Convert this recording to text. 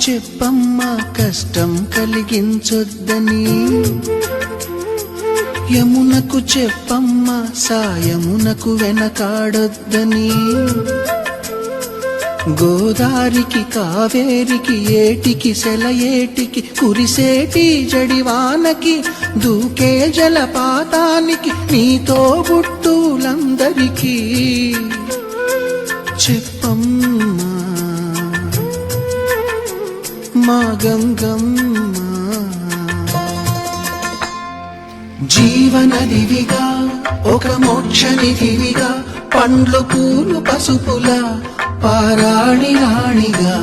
చెప్పమ్మా కష్టం కలిగించొద్దని, యమునకు చెప్పమ్మా సాయమునకు వెనకాడొద్దని, గోదారికి కావేరికి ఏటికి సెలయేటికి కురిసేటి జడివానకి దూకే జలపాతానికి నీతో బుట్టులందరికీ చెప్పమ్మా మా గంగమ్మ. జీవనదివిగా ఒక మోక్షనిధివిగా పండ్లు పూలు పసుపుల పారాణి రాణిగా